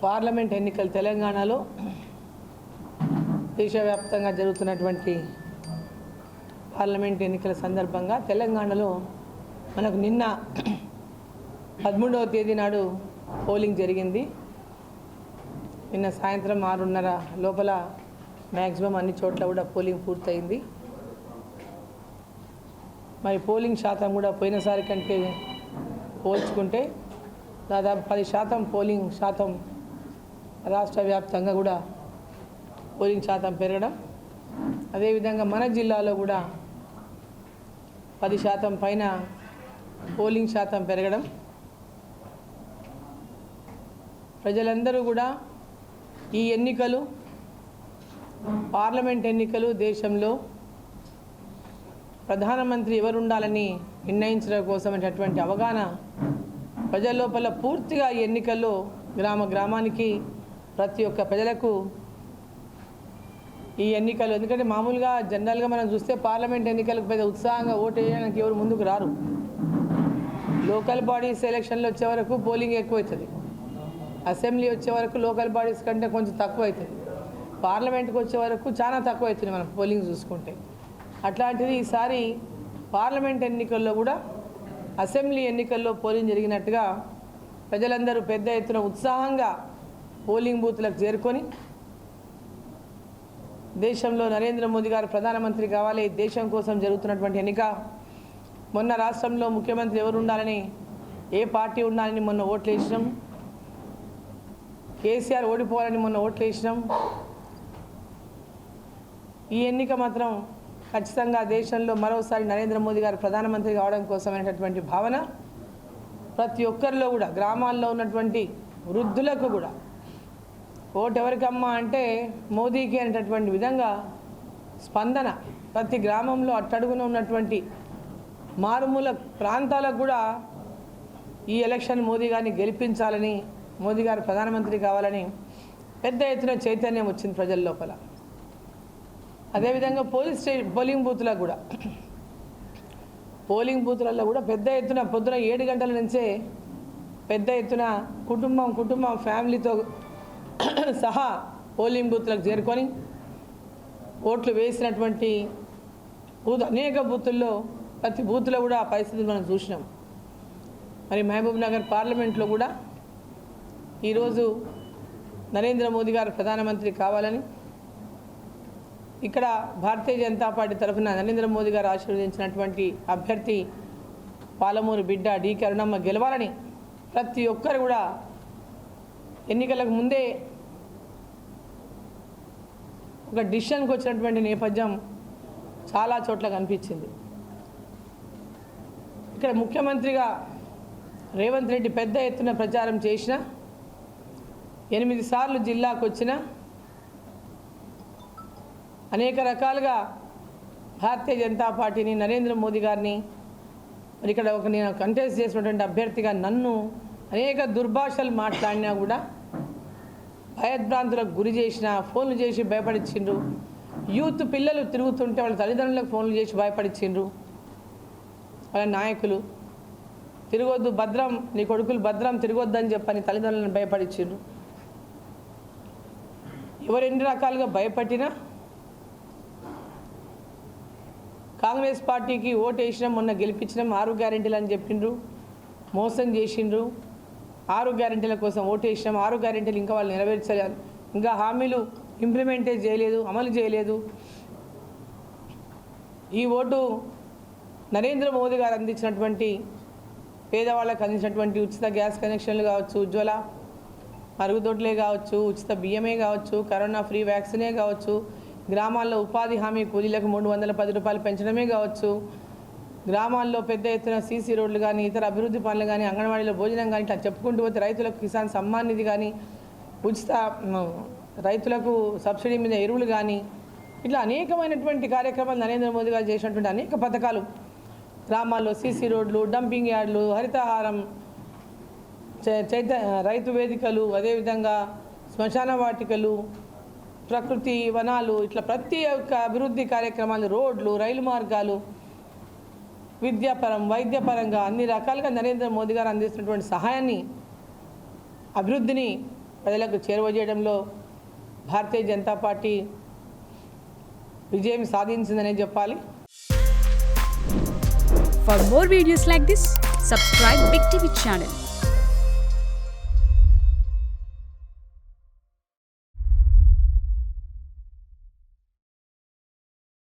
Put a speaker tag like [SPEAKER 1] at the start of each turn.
[SPEAKER 1] Parliament ఎన్నికలు తెలంగాణలో దేశవ్యాప్తంగా జరుగుతున్నటువంటి పార్లమెంట్ ఎన్నికల సందర్భంగా తెలంగాణలో మనకు నిన్న 13వ తేదీ నాడు పోలింగ్ జరిగింది. నిన్న సాయంత్రం 6:30 లోపల మ్యాక్సిమం అన్ని చోట్ల కూడా పోలింగ్ పూర్తయింది. మరి పోలింగ్ శాతం కూడా పోయినసారి కంటే పోల్చుకుంటే దాదాపు 10% పోలింగ్ శాతం రాష్ట్ర వ్యాప్తంగా కూడా పోలింగ్ శాతం పెరగడం, అదేవిధంగా మన జిల్లాలో కూడా 10% పైన పోలింగ్ శాతం పెరగడం, ప్రజలందరూ కూడా ఈ ఎన్నికలు పార్లమెంట్ ఎన్నికలు దేశంలో ప్రధానమంత్రి ఎవరు ఉండాలని నిర్ణయించడం కోసమైనటువంటి అవగాహన ప్రజల లోపల పూర్తిగా ఈ ఎన్నికల్లో గ్రామానికి ప్రతి ఒక్క ప్రజలకు ఈ ఎన్నికలు, ఎందుకంటే మామూలుగా జనరల్గా మనం చూస్తే పార్లమెంట్ ఎన్నికలకు పెద్ద ఉత్సాహంగా ఓటు వేయడానికి ఎవరు ముందుకు రారు. లోకల్ బాడీస్ ఎలక్షన్లు వచ్చే వరకు పోలింగ్ ఎక్కువ అవుతుంది, అసెంబ్లీ వచ్చే వరకు లోకల్ బాడీస్ కంటే కొంచెం తక్కువ అవుతుంది, పార్లమెంట్కి వచ్చే వరకు చాలా తక్కువ అవుతుంది మనం పోలింగ్ చూసుకుంటే. అట్లాంటిది ఈసారి పార్లమెంట్ ఎన్నికల్లో కూడా అసెంబ్లీ ఎన్నికల్లో పోలింగ్ జరిగినట్టుగా ప్రజలందరూ పెద్ద ఎత్తున ఉత్సాహంగా పోలింగ్ బూత్లకు చేరుకొని దేశంలో నరేంద్ర మోదీ గారు ప్రధానమంత్రి కావాలి, దేశం కోసం జరుగుతున్నటువంటి ఎన్నిక, మొన్న రాష్ట్రంలో ముఖ్యమంత్రి ఎవరు ఉండాలని ఏ పార్టీ ఉండాలని మొన్న ఓట్లు వేసినాం, కేసీఆర్ ఓడిపోవాలని మొన్న ఓట్లు వేసినాం. ఈ ఎన్నిక మాత్రం ఖచ్చితంగా దేశంలో మరోసారి నరేంద్ర మోదీ గారు ప్రధానమంత్రి కావడం కోసమైనటువంటి భావన ప్రతి ఒక్కరిలో కూడా, గ్రామాల్లో ఉన్నటువంటి వృద్ధులకు కూడా ఓటు ఎవరికమ్మా అంటే మోదీకి అనేటటువంటి విధంగా స్పందన ప్రతి గ్రామంలో అట్టడుగున ఉన్నటువంటి మారుమూల ప్రాంతాలకు కూడా ఈ ఎలక్షన్ మోదీ గారిని గెలిపించాలని, మోదీ గారు ప్రధానమంత్రి కావాలని పెద్ద ఎత్తున చైతన్యం వచ్చింది ప్రజల లోపల. అదేవిధంగా పోలింగ్ బూతులలో కూడా పెద్ద ఎత్తున పొద్దున 7 గంటల నుంచే పెద్ద ఎత్తున కుటుంబం ఫ్యామిలీతో సహా పోలింగ్ బూత్లకు చేరుకొని ఓట్లు వేసినటువంటి అనేక బూతుల్లో ప్రతి బూత్లో కూడా ఆ పరిస్థితిని మనం చూసినాం. మరి మహబూబ్ నగర్ పార్లమెంట్లో కూడా ఈరోజు నరేంద్ర మోదీ గారు ప్రధానమంత్రి కావాలని, ఇక్కడ భారతీయ జనతా పార్టీ తరఫున నరేంద్ర మోదీ గారు ఆశీర్వదించినటువంటి అభ్యర్థి పాలమూరు బిడ్డ డి కరుణమ్మ గెలవాలని ప్రతి ఒక్కరు కూడా ఎన్నికలకు ముందే ఒక డిసిషన్కి వచ్చినటువంటి నేపథ్యం చాలా చోట్ల కనిపించింది. ఇక్కడ ముఖ్యమంత్రిగా రేవంత్ రెడ్డి పెద్ద ఎత్తున ప్రచారం చేసిన, 8 సార్లు జిల్లాకు వచ్చిన, అనేక రకాలుగా భారతీయ జనతా పార్టీని నరేంద్ర మోదీ గారిని మరి ఇక్కడ నేను కంటెస్ట్ చేసినటువంటి అభ్యర్థిగా నన్ను అనేక దుర్భాషలు మాట్లాడినా కూడా భయభ్రాంతులకు గురి చేసిన, ఫోన్లు చేసి భయపడిచ్చిండ్రు. యూత్ పిల్లలు తిరుగుతుంటే వాళ్ళ తల్లిదండ్రులకు ఫోన్లు చేసి భయపడిచ్చిండ్రు. వాళ్ళ నాయకులు తిరగొద్దు, భద్రం నీ కొడుకులు భద్రం తిరగొద్దని చెప్పని తల్లిదండ్రులను భయపడిచ్చిండ్రు. ఎవరు ఎన్ని రకాలుగా భయపట్టినా కాంగ్రెస్ పార్టీకి ఓటు వేసినాం, మొన్న గెలిపించినాం, 6 గ్యారెంటీలు అని చెప్పిండ్రు, మోసం చేసిండ్రు. 6 గ్యారెంటీల కోసం ఓటు వేసినాం, 6 గ్యారెంటీలు ఇంకా వాళ్ళు నెరవేర్చలేదు, ఇంకా హామీలు ఇంప్లిమెంటే చేయలేదు, అమలు చేయలేదు. ఈ ఓటు నరేంద్ర మోదీ గారు అందించినటువంటి పేదవాళ్ళకు అందించినటువంటి ఉచిత గ్యాస్ కనెక్షన్లు కావచ్చు, ఉజ్వల మరుగుదొడ్లే కావచ్చు, ఉచిత బియ్యమే కావచ్చు, కరోనా ఫ్రీ వ్యాక్సినే కావచ్చు, గ్రామాల్లో ఉపాధి హామీ కూలీలకు 310 రూపాయలు పెంచడమే కావచ్చు, గ్రామాల్లో పెద్ద ఎత్తున సీసీ రోడ్లు కానీ, ఇతర అభివృద్ధి పనులు కానీ, అంగన్వాడీలో భోజనం కానీ, ఇట్లా చెప్పుకుంటూ పోతే రైతులకు కిసాన్ సమ్మాన్ నిధి కానీ, ఉచిత రైతులకు సబ్సిడీ మీద ఎరువులు కానీ, ఇట్లా అనేకమైనటువంటి కార్యక్రమాలు నరేంద్ర మోదీ గారు చేసినటువంటి అనేక పథకాలు, గ్రామాల్లో సీసీ రోడ్లు, డంపింగ్ యార్డులు, హరితహారం, రైతు వేదికలు, అదేవిధంగా శ్మశాన వాటికలు, ప్రకృతి వనాలు, ఇట్లా ప్రతి ఒక్క అభివృద్ధి కార్యక్రమాలు, రోడ్లు, రైలు మార్గాలు, విద్యాపరం వైద్యపరంగా అన్ని రకాలుగా నరేంద్ర మోదీ గారు అందిస్తున్నటువంటి సహాయాన్ని, అభివృద్ధిని ప్రజలకు చేరువజేయడంలో భారతీయ జనతా పార్టీ విజయం సాధించిందనే చెప్పాలి.
[SPEAKER 2] For more videos like this, subscribe Big TV channel.